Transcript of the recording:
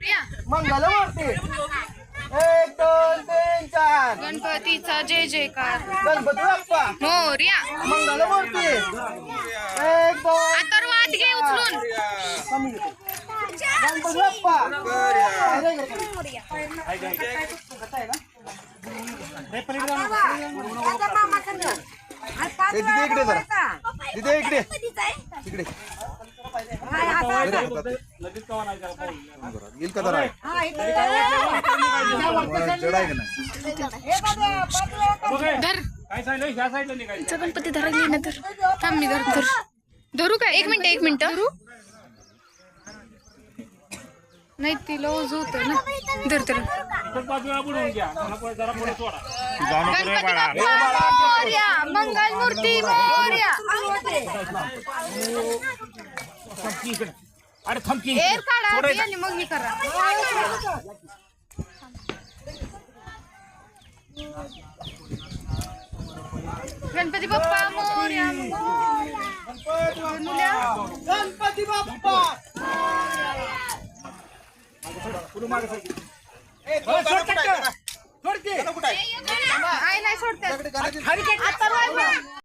मंगलमूर्ती 1 2 3 4 गणपतीचा जय जयकार गणपती बाप्पा मोरया. मंगलमूर्ती 1 2 अथर्व आत घे उचलून. कमी घेतो. गणपती बाप्पा तिथे इकडे जरा तिथे इकडे इकडे येईल का जरा जड आहे का नाही धर तिचा गणपती धरायला ना तर थांब मी धर धरू काय 1 मिनिट धरू नाही तिला ओझ होत ना धर तर मंगलमूर्ती मोरया. अरे थमकी एअर काढा आणि मग हे करा. गणपती बाप्पा मोरया. गणपती बाप्पा नाही सोडते